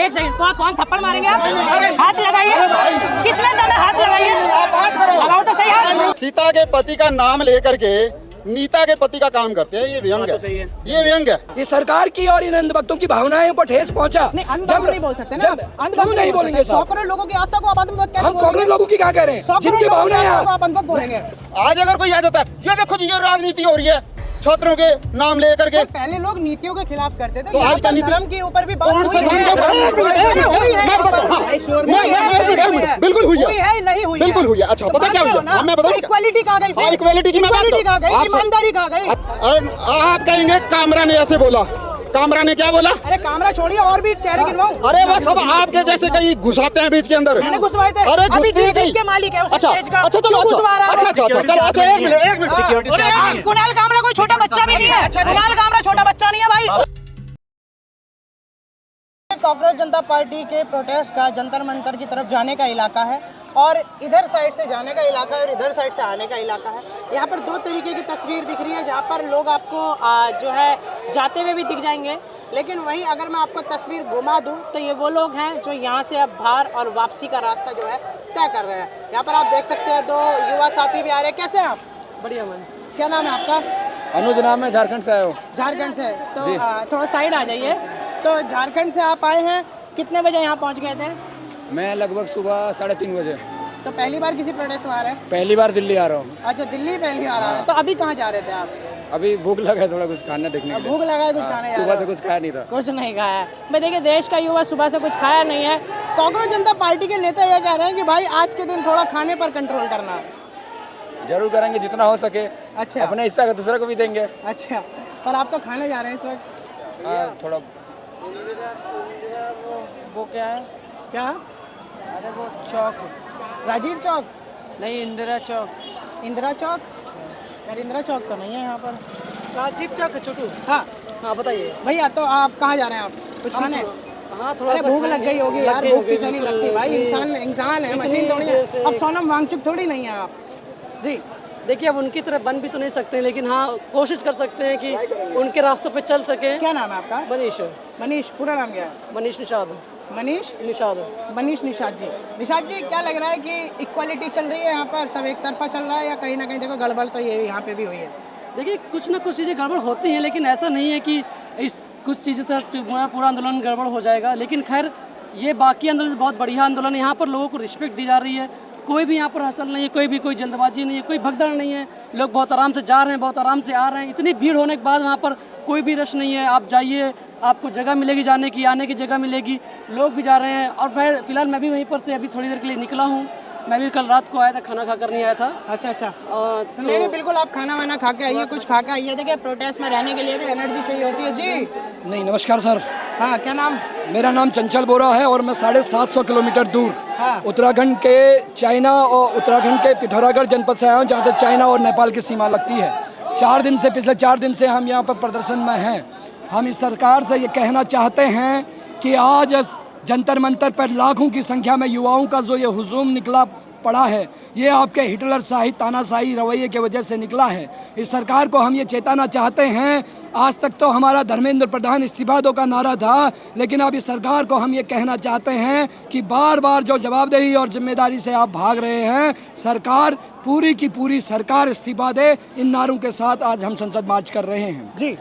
एक सेकंड, कौन थप्पड़ मारेंगे आप? हाथ लगाइए, किसमें दम है? हाथ लगाइए, लगाओ तो सही हाथ। सीता के पति का नाम लेकर के नीता के पति का काम करते हैं, ये व्यंग है, ये व्यंग है। ये सरकार की और इन अंधभक्तों की भावनाओं पर ठेस पहुंचा। नहीं, अंधभक्त नहीं बोल सकते ना आप, अंधभक्त नहीं बोलेंगे। 100 करोड़ लोगों की आस्था को आप अंधभक्त कैसे हम बोलेंगे? कांग्रेस लोगों की क्या कह रहे हैं? 100 करोड़ जिनकी लोगों की भावनाएं आस्था को आप अंधभक्त बोलेंगे? आज अगर कोई आ जाता है, ये देखो जी, ये राजनीति हो रही है छात्रों के नाम लेकर के। पहले लोग नीतियों के खिलाफ करते थे, तो आज का नीति धर्म के ऊपर भी बात कौन से हुई धर्म है। के ऊपर? बिल्कुल हुई है, नहीं हुई बिल्कुल हुई है। अच्छा, पता क्या हुई है? मैं बताऊं, इक्वालिटी कहाँ गई? हाँ, इक्वालिटी की मैं बात इक्वालिटी कहाँ गई? आपसे- ईमानदारी कहाँ गई? और आप कहेंगे कामरा ने ऐसे बोला, कामरा ने क्या बोला? अरे कैमरा छोड़िए, और भी चेहरे गिनवाऊं? अरे वो सब आपके जैसे कहीं घुसाते हैं बीच के अंदर। मैंने घुसवाए थे। अरे अभी घुसते जिस कहीं। के मालिक है उस अच्छा स्टेज का अच्छा, चलो क्यों घुसवा रहा है? अच्छा अच्छा अच्छा, चलो अच्छा, एक मिनट सिक्योरिटी। अरे कुणाल कामरा कोई छोटा बच्चा भी नहीं है। कुणाल कामरा छोटा बच्चा नहीं है भाई। कांग्रेस जनता पार्टी के प्रोटेस्ट का जंतर मंतर की तरफ जाने का इलाका है और इधर साइड से जाने का इलाका है और इधर साइड से आने का इलाका है। यहाँ पर दो तरीके की तस्वीर दिख रही है जहाँ पर लोग आपको जो है जाते हुए भी दिख जाएंगे, लेकिन वहीं अगर मैं आपको तस्वीर घुमा दूं तो ये वो लोग हैं जो यहाँ से अब बाहर और वापसी का रास्ता जो है तय कर रहे हैं। यहाँ पर आप देख सकते हैं दो युवा साथी भी आ रहे हैं। कैसे हैं आप? बढ़िया मैम। क्या नाम है आपका? अनुज नाम है, झारखंड से आया हूँ। झारखंड से। तो थोड़ा साइड आ जाइए। तो झारखंड से आप आए हैं, कितने बजे यहाँ पहुँच गए थे? मैं लगभग सुबह 3:30 बजे। तो पहली बार किसी प्रोटेस्ट में आ रहे हैं? पहली बार दिल्ली आ रहा हूँ। अच्छा, दिल्ली पहली बार आ रहे हैं। तो अभी कहाँ जा रहे थे आप? अभी भूख लगा है, थोड़ा कुछ खाना देखने के लिए। भूख लगा है, कुछ खाने जा रहे सुबह हो? से कुछ खाया नहीं था। कुछ नहीं खाया है। मैं देखिए, देश का युवा सुबह से कुछ खाया नहीं है। कांग्रेस जनता पार्टी के नेता ये कह रहे हैं कि भाई आज के दिन थोड़ा खाने पर कंट्रोल करना। जरूर करेंगे जितना हो सके। अच्छा अपने हिस्सा का दूसरे को भी देंगे। अच्छा, पर आप तो खाने जा रहे हैं इस वक्त। हाँ, थोड़ा वो क्या है? क्या? अरे वो चौक राजीव चौक? नहीं, इंदिरा चौक। इंदिरा चौक? यार इंदिरा चौक तो नहीं है यहाँ पर। राजीव चौक है छोटू। हाँ हाँ बताइए। भैया, तो आप कहाँ जा रहे हैं? आप कुछ खाने? हाँ थोड़ा अरे सा भूख खाएंगे। लग गई होगी यार, लग भूख गई किसे नहीं बिल्कुल। लगती भाई। ये इंसान है, इतनी मशीन थोड़ी है। देर से- अब सोनम वांगचुक थोड़ी नहीं है आप जी। देखिए, अब उनकी तरह बन भी तो नहीं सकते, लेकिन हाँ कोशिश कर सकते हैं कि उनके रास्तों पे चल सके। क्या नाम है आपका? मनीष मनीष। पूरा नाम क्या है? मनीष निषाद। मनीष मनीष निषाद जी। निषाद जी, क्या लग रहा है कि इक्वालिटी चल रही है यहाँ पर, सब एक तरफा चल रहा है या कहीं ना कहीं देखो गड़बड़ तो ये यहाँ पे भी हुई है? देखिए, कुछ ना कुछ चीज़ें गड़बड़ होती हैं, लेकिन ऐसा नहीं है कि इस कुछ चीज़ें से पूरा आंदोलन गड़बड़ हो जाएगा। लेकिन खैर, ये बाकी आंदोलन से बहुत बढ़िया आंदोलन है। यहाँ पर लोगों को रिस्पेक्ट दी जा रही है, कोई भी यहाँ पर हसल नहीं है, कोई जल्दबाजी नहीं है, कोई भगदड़ नहीं है। लोग बहुत आराम से जा रहे हैं, बहुत आराम से आ रहे हैं। इतनी भीड़ होने के बाद वहाँ पर कोई भी रश नहीं है। आप जाइए, आपको जगह मिलेगी जाने की, आने की जगह मिलेगी। लोग भी जा रहे हैं और फिलहाल मैं भी वहीं पर से अभी थोड़ी देर के लिए निकला हूँ। मैं भी कल रात को आया था, खाना खाकर नहीं आया था। अच्छा। तो नहीं, बिल्कुल आप खाना वाना खा के आइए, कुछ खा के आइए। देखिए, प्रोटेस्ट में रहने के लिए भी एनर्जी चाहिए होती है जी। नहीं। नमस्कार सर। हाँ, क्या नाम? मेरा नाम चंचल बोरा है और मैं 750 किलोमीटर दूर हाँ। उत्तराखंड के चाइना और उत्तराखंड के पिथौरागढ़ जनपद से आया हूँ, जहाँ से चाइना और नेपाल की सीमा लगती है। पिछले 4 दिन से हम यहाँ पर प्रदर्शन में हैं। हम इस सरकार से ये कहना चाहते हैं कि आज जंतर मंतर पर लाखों की संख्या में युवाओं का जो ये हुजूम निकला पड़ा है, ये आपके हिटलर शाही तानाशाही रवैये की वजह से निकला है। इस सरकार को हम ये चेताना चाहते हैं, आज तक तो हमारा धर्मेंद्र प्रधान इस्तीफा दो का नारा था, लेकिन अब इस सरकार को हम ये कहना चाहते हैं कि बार बार जो जवाबदेही और जिम्मेदारी से आप भाग रहे हैं, सरकार पूरी की पूरी सरकार इस्तीफा दे। इन नारों के साथ आज हम संसद मार्च कर रहे हैं जी।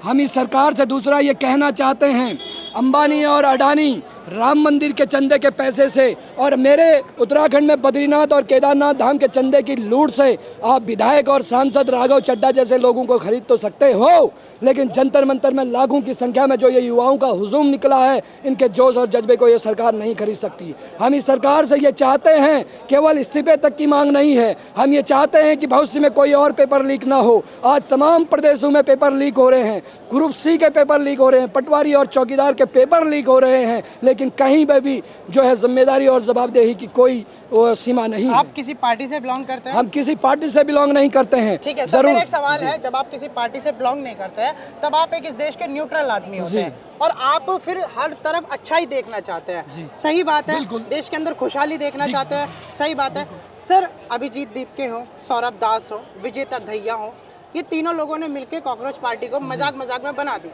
हम इस सरकार से दूसरा ये कहना चाहते हैं, अंबानी और अडानी राम मंदिर के चंदे के पैसे से और मेरे उत्तराखंड में बद्रीनाथ और केदारनाथ धाम के चंदे की लूट से आप विधायक और सांसद राघव चड्ढा जैसे लोगों को खरीद तो सकते हो, लेकिन जंतर मंतर में लाखों की संख्या में जो ये युवाओं का हुजूम निकला है, इनके जोश और जज्बे को ये सरकार नहीं खरीद सकती। हम इस सरकार से ये चाहते हैं, केवल इस्तीफे तक की मांग नहीं है, हम ये चाहते हैं कि भविष्य में कोई और पेपर लीक ना हो। आज तमाम प्रदेशों में पेपर लीक हो रहे हैं, ग्रुप सी के पेपर लीक हो रहे हैं, पटवारी और चौकीदार के पेपर लीक हो रहे हैं, लेकिन कहीं पर भी जो है जिम्मेदारी और जवाबदेही की कोई सीमा नहीं है। आप किसी पार्टी से बिलोंग करते हैं? हम किसी पार्टी से बिलोंग नहीं करते हैं। ठीक है सर, मेरा एक सवाल है, जब आप किसी पार्टी से बिलोंग नहीं करते हैं तब आप एक इस देश के न्यूट्रल आदमी होते हैं और आप फिर हर तरफ अच्छा ही देखना चाहते हैं। सही बात है, देश के अंदर खुशहाली देखना चाहते हैं, सही बात है। सर, अभिजीत दीपके हो, सौरभ दास हो, विजेता दहिया हो, ये तीनों लोगों ने मिलकर कॉकरोच पार्टी को मजाक में बना दी,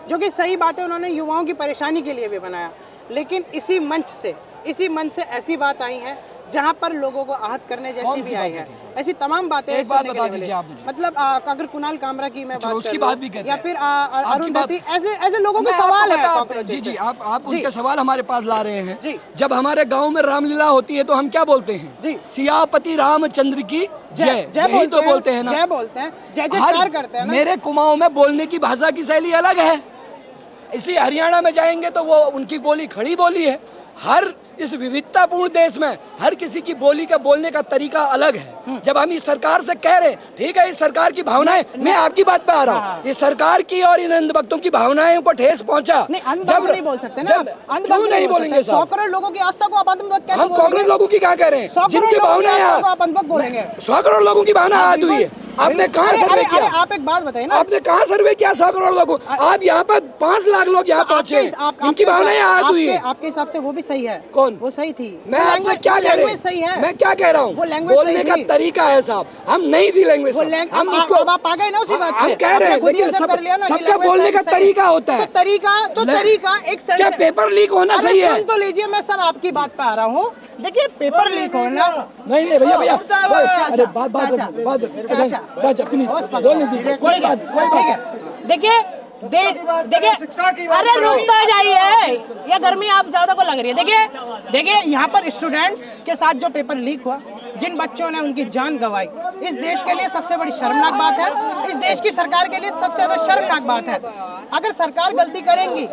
जो कि सही बात है, उन्होंने युवाओं की परेशानी के लिए भी बनाया। लेकिन इसी मंच से ऐसी बात आई है जहां पर लोगों को आहत करने जैसी भी आई है। ऐसी तमाम बातें एक बात सुनने के बता लिए दीजिए मिली। आप मुझे। मतलब अगर कुणाल कामरा की मैं बात उसकी करूं, बात भी कहते या हैं। फिर आपकी अरुंधति, ऐसे लोगों के मैं आपको सवाल है बता- कॉकरोचेस जी से। जी आप जी। उनके सवाल हमारे पास ला रहे हैं। जी। जब हमारे गांव में रामलीला होती है तो हम क्या बोलते हैं? जी। सियापति रामचंद्र की जय, यही तो बोलते हैं ना। जय बोलते हैं, जय जयकार करते हैं ना। मेरे कुमाऊं में बोलने की भाषा की शैली अलग है। इसी हरियाणा में जाएंगे तो वो उनकी बोली खड़ी बोली है। हर इस विविधतापूर्ण देश में हर किसी की बोली का बोलने का तरीका अलग है। जब हम इस सरकार से कह रहे हैं, ठीक है, इस सरकार की भावनाएं, मैं आपकी बात पे आ रहा हूँ, इस सरकार की और इन अंधभक्तों की भावनाएं को ठेस पहुंचा। नहीं, अंधभक्त नहीं बोल सकते ना आप। अंधभक्त क्यों नहीं बोलेंगे? 100 करोड़ लोगों की आस्था को आप अंधभक्त कैसे हम बोलेंगे? करोड़ लोगों की क्या कह रहे 100 हैं? करोड़ जिनकी लोगों की भावनाएं आस्था को आप अंधभक्त बोलेंगे? 100 करोड़ लोगों की भावना आती हुई है। आपने कहाँ अरे, सर्वे अरे, किया? आप एक बात बताइए ना। आपने कहाँ सर्वे किया 100 करोड़ लोगों? आप यहाँ पर 5 लाख लोग यहाँ पहुँचे, इनकी भावनाएं आती हुई है। आपके हिसाब से वो भी सही है? कौन? वो सही थी। मैं आपसे क्या कह रहा हूँ? सही है। मैं क्या कह रहा वो हूँ? लैंग्वेज बोलने सही का थी। तरीका है साहब, हम नहीं थी लैंग्वेज। हम उसको अब आप आ गए ना उसी बात पे। हम कह रहे हैं, आपने खुद ही लेकिन accept कर लिया ना कि सबका language बोलने का सही है। तरीका होता है। तो तरीका एक सही क्या से- पेपर लीक होना अरे सही है? सुन तो लीजिए, मैं सर आपकी बात पे आ रहा हूँ। देखिए, पेपर लीक होना, नहीं भैया चाचा, अरे बात चाचा, चाचा प्लीज बोलने दीजिए, कोई बात ठीक है। देखिए अरे रुकता जाइए, ये गर्मी आप ज्यादा को लग रही है। देखिए यहाँ पर स्टूडेंट्स के साथ जो पेपर लीक हुआ, जिन बच्चों ने उनकी जान गंवाई, इस देश के लिए सबसे बड़ी शर्मनाक बात है। इस देश की सरकार के लिए सबसे ज्यादा शर्मनाक बात है। अगर सरकार गलती करेंगी,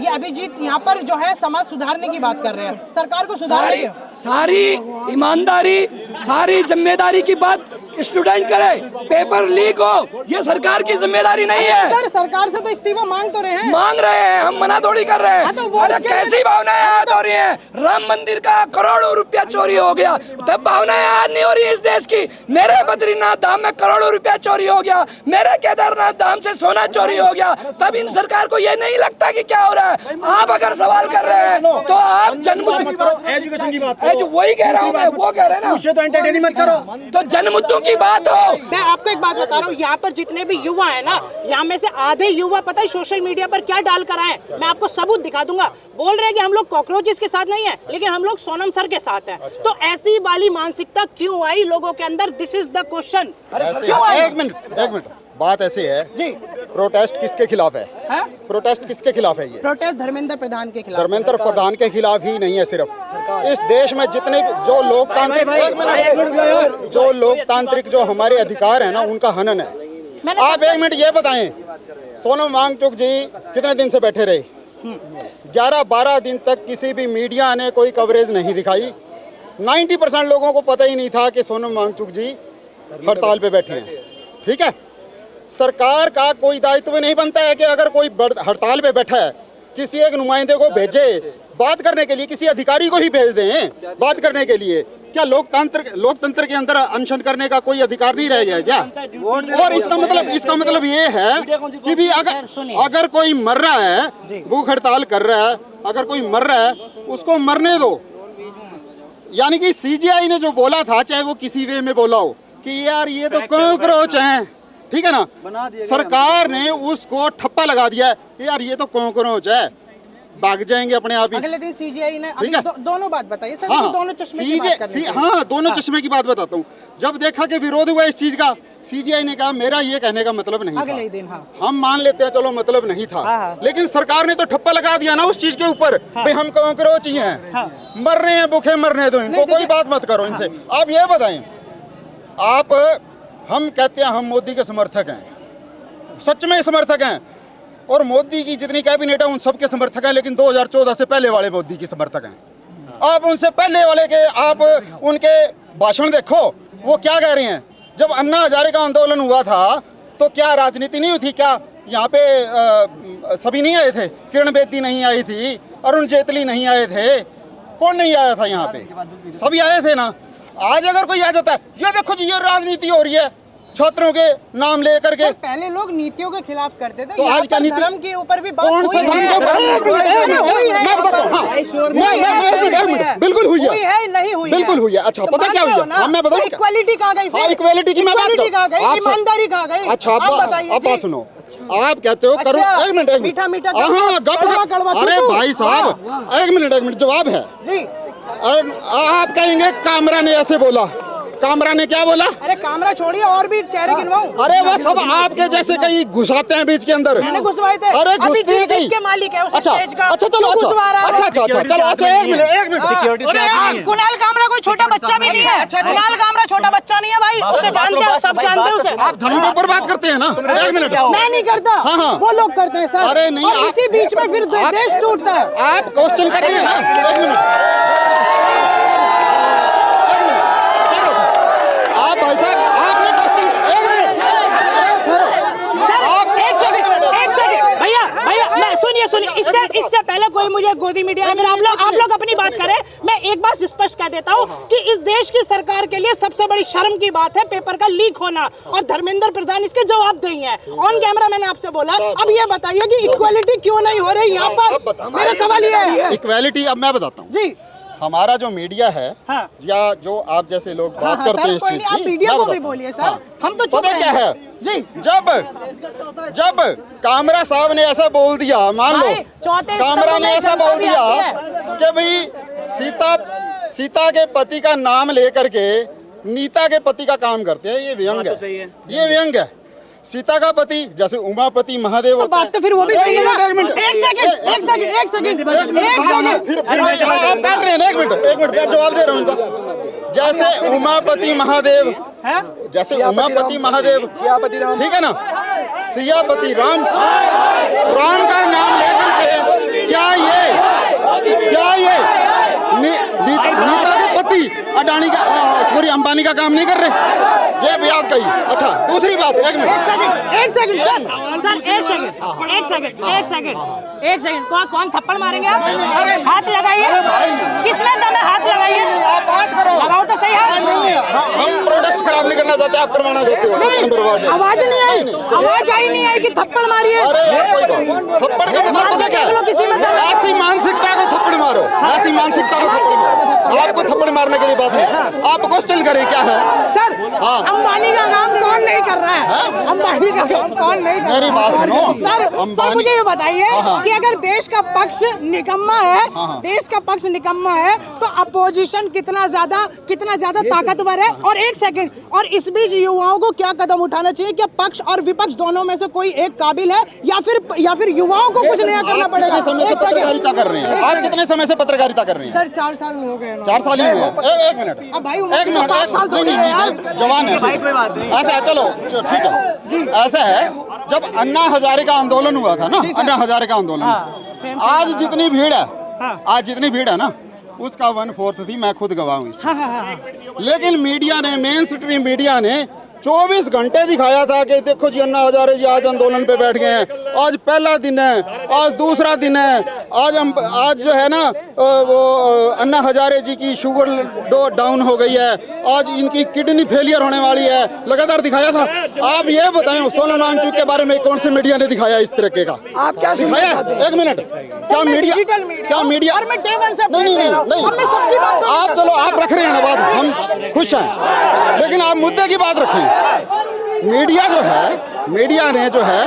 ये अभिजीत यहाँ पर जो है समाज सुधारने की बात कर रहे हैं, सरकार को सुधारने की। सारी ईमानदारी, सारी जिम्मेदारी की बात स्टूडेंट करे। पेपर लीक हो, ये सरकार की जिम्मेदारी नहीं है। सर, सरकार से तो इस्तीफा मांग तो रहे हैं। मांग रहे हैं, हम मना थोड़ी कर रहे हाँ, तो हैं। वो अरे उसके कैसी लिए- भावनाएं आज हो रही हैं? राम मंदिर का करोड़ों रुपया चोरी हो गया, तब भावनाएं आज नहीं हो रही इस देश की। मेरे बद्रीनाथ धाम में करोड़ों रुपया चोरी हो गया, मेरे केदारनाथ धाम से सोना चोरी हो गया, तब इन सरकार को ये नहीं लगता कि क्या हो रहा है? आप अगर सवाल कर रहे हैं तो आप जन्ममुद्दों की बात, एजुकेशन की बात करो। वही कह रहा हूँ मैं, वो कह रहे हैं ना, पूछे तो एंटरटेन मत करो। तो जन्ममुद्दों की बात हो। मैं आपको एक बात बता रहा हूँ, यहाँ पर जितने भी युवा है ना, यहाँ में से आधे युवा पता है सोशल मीडिया पर क्या डाल कर आए? मैं आपको सबूत दिखा दूंगा। बोल रहे हैं कि हम लोग कॉकरोचेस के साथ नहीं है, लेकिन हम लोग सोनम सर के साथ हैं। तो ऐसी वाली मानसिकता क्यों आई लोगों के अंदर? This is the question. क्यों आई? एक मिनट, बात ऐसी है जी, प्रोटेस्ट किसके खिलाफ है? है प्रोटेस्ट किसके खिलाफ है? ये प्रोटेस्ट धर्मेंद्र प्रधान के खिलाफ। धर्मेंद्र प्रधान के खिलाफ ही नहीं है सिर्फ। इस देश में जितने भी जो लोकतांत्रिक जो हमारे अधिकार है ना, उनका हनन है। आप एक मिनट ये बताएं, सोनम वांगचुक जी कितने दिन से बैठे रहे? 11-12 दिन तक किसी भी मीडिया ने कोई कवरेज नहीं दिखाई। 90% लोगों को पता ही नहीं था कि सोनम वांगचुक जी हड़ताल पे बैठे हैं। ठीक है, सरकार का कोई दायित्व नहीं बनता है कि अगर कोई हड़ताल पे बैठा है, किसी एक नुमाइंदे को भेजे बात करने के लिए, किसी अधिकारी को ही भेज दें बात करने के लिए। क्या लोकतंत्र के अंदर अनशन करने का कोई अधिकार नहीं रह गया है क्या? और इसका मतलब ये है कि भी अगर कोई मर रहा है, भूख हड़ताल कर रहा है, अगर कोई मर रहा है उसको मरने दो। यानी कि सीजीआई ने जो बोला था, चाहे वो किसी वे में बोला हो कि यार ये तो कॉकरोच हैं, ठीक है ना, सरकार ने उसको ठप्पा लगा दिया है कि यार ये तो कॉकरोच है, भाग जाएंगे अपने आप ही। अगले दिन सीजीआई ने ठीक है? दोनों बात बताइए सर। हाँ, दोनों चश्मे की बात करनी चाहिए। हाँ, दोनों चश्मे की बात बताता हूँ। जब देखा कि विरोध हुआ इस चीज का, सीजीआई ने कहा मेरा ये कहने का मतलब नहीं अगले था। ही दिन हम मान लेते हैं, चलो मतलब नहीं था, हाँ। लेकिन सरकार ने तो ठप्पा लगा दिया ना उस चीज के ऊपर। भाई हम कॉकरोच ही हैं, मर रहे हैं, भूखे मरने दो इनको, कोई बात मत करो इनसे। आप ये बताएं, हम कहते हैं हम मोदी के समर्थक हैं, सच में समर्थक हैं, और मोदी की जितनी कैबिनेट है उन सबके समर्थक हैं, लेकिन 2014 से पहले वाले मोदी की समर्थक हैं। आप उनसे पहले वाले के आप उनके भाषण देखो, वो क्या कह रहे हैं। जब अन्ना हजारे का आंदोलन हुआ था तो क्या राजनीति नहीं हुई थी? क्या यहाँ पे सभी नहीं आए थे? किरण बेदी नहीं आई थी, अरुण जेटली नहीं आए थे, कौन नहीं आया था यहाँ पे? सभी आए थे ना। आज अगर कोई आ जाता है, ये देखो जी ये राजनीति हो रही है छात्रों के नाम लेकर के। पहले लोग नीतियों के खिलाफ करते थे, तो आज क्या नीति? धर्म के ऊपर भी बात कौन सा धर्म के ऊपर? मैं बताता हूँ, हाँ, बिल्कुल हुई है, नहीं हुई हुई है। अच्छा पता क्या हुई है? हाँ मैं बताऊँ, इक्वालिटी कहाँ गई? हाँ इक्वालिटी की मैं बात इक्वालिटी कहाँ गई? ईमानदारी कहाँ गई? अच्छा आप बताइए अब बात सुनो, आप कहते हो करो, अच्छा, एक मिनट मीठा मीठा हाँ कड़वा, अरे भाई साहब एक मिनट जवाब है जी। और आप कहेंगे कामरा ने ऐसे बोला, कामरा ने क्या बोला? अरे कामरा छोड़िए और भी चेहरे गिनवाऊं? अरे वो सब आपके जैसे कहीं घुसाते हैं बीच के अंदर। मैंने घुसवाए थे। अरे अभी घुसते हैं जिस कहीं। के मालिक है उस अच्छा स्टेज का। अच्छा चलो तो घुसवा रहा है। अच्छा चलो अच्छा एक मिनट सिक्योरिटी अरे कुणाल कामरा कोई छोटा बच्चा भी नहीं है। कुणाल कामरा छोटा बच्चा नहीं है भाई, उसे जानते हैं, सब जानते हैं उसे। आप धर्म के ऊपर बात करते हैं ना, एक मिनट मैं नहीं करता, हाँ। वो लोग करते हैं सर। अरे नहीं, और आप- इसी बीच में फिर देश टूटता है। आप क्वेश्चन कर रहे हैं ना, एक मिनट आप भाई साहब आपने क्वेश्चन एक सेकंड भैया मैं सुनिए इससे पहले कोई मुझे गोदी मीडिया फिर आप लोग अपनी बात करें। मैं एक बात स्पष्ट कह देता हूँ कि इस देश की सरकार के लिए सबसे बड़ी शर्म की बात है पेपर का लीक होना, और धर्मेंद्र प्रधान इसके जवाब देंगे ऑन कैमरा। मैंने आपसे बोला, अब ये बताइए कि इक्वालिटी क्यों नहीं हो रही यहाँ पर? मेरा सवाल ये है। इक्वालिटी अब मैं बताता हूँ जी हमारा जो मीडिया है हाँ। या जो आप जैसे लोग बात हाँ, करते सर, हैं इस कोई चीज नहीं, आप की, मीडिया मैं को भी बताता हूँ। बोलिए सर, हाँ। हम तो चुप पता क्या हैं। है जी जब कामरा साहब ने ऐसा बोल दिया, मान लो भाई, चौथे कामरा स्तंभ ने में ऐसा जनता बोल भी दिया आती कि भाई सीता के पति का नाम लेकर के नीता के पति का काम करते हैं, ये व्यंग है, ये व्यंग है। सीता का पति जैसे उमापति महादेव तो होते बात हैं। तो फिर वो भी सही है ना। एक मिनट एक सेकंड फिर आप काट रहे हैं ना, एक मिनट मैं जवाब दे रहा हूँ इनका। जैसे उमापति महादेव जैसे उमापति महादेव ठीक है ना, सियापति राम का नाम लेकर के क्या ये नीता के पति अडानी का सॉरी अंबानी का काम नहीं कर रहे? ये भी याद कही। अच्छा दूसरी बात, एक मिनट एक सेकंड सर कौन थप्पड़ मारेंगे आप? हाथ लगाइए, किसमें दम है? हाथ लगाइए, आप बात करो, लगाओ तो सही है। हम प्रोटेस्ट खराब नहीं करना चाहते, आप करवाना चाहते हो। आवाज नहीं आई, आवाज आई नहीं आई कि थप्पड़ मारिए। अरे यार कोई बात, थप्पड़ का मतलब पता क्या है? किसी में दम है। ऐसी मानसिकता को थप्पड़ मारो, ऐसी मानसिकता को थप्पड़ मारो। आपको थप्पड़ मारने के लिए बात नहीं, आप क्वेश्चन करें क्या है सर अंबानी का काम कौन नहीं कर रहा है? अंबानी का काम कौन नहीं कर रहा है? मेरी बात सुनो सर मुझे ये बताइए कि अगर देश का पक्ष निकम्मा है, देश का पक्ष निकम्मा है तो अपोजिशन कितना ज्यादा ताकतवर है। और एक सेकंड, और इस बीच युवाओं को क्या कदम उठाना चाहिए? क्या पक्ष और विपक्ष दोनों में से कोई एक काबिल है या फिर युवाओं को कुछ नया करना पड़ेगा? कितने समय से पत्रकारिता कर रहे हैं? आप कितने समय से पत्रकारिता कर रहे हैं? सर 4 साल हो गए। 4 साल ही हुए हैं। एक मिनट अब भाई एक मिनट नहीं जवान है, ऐसा है, चलो ठीक है। ऐसा है जब अन्ना हजारे का आंदोलन हुआ था ना, अन्ना हजारे का आंदोलन, आज जितनी भीड़ है ना उसका 1/4 थी, मैं खुद गवाह हूँ इसकी। लेकिन मीडिया ने, मेन स्ट्रीम मीडिया ने 24 घंटे दिखाया था कि देखो जी अन्ना हजारे जी आज आंदोलन पे बैठ गए हैं, आज पहला दिन है, आज दूसरा दिन है, आज जो है ना वो अन्ना हजारे जी की शुगर डाउन हो गई है, आज इनकी किडनी फेलियर होने वाली है, लगातार दिखाया था। आप ये बताएं सोनम वांगचुक के बारे में कौन से मीडिया ने दिखाया इस तरीके का? आप क्या दिखाया? एक मिनट, क्या मीडिया नहीं, आप चलो आप रख रहे हैं ना बात, हम खुश हैं, लेकिन आप मुद्दे की बात रखें। मीडिया जो है, मीडिया ने जो है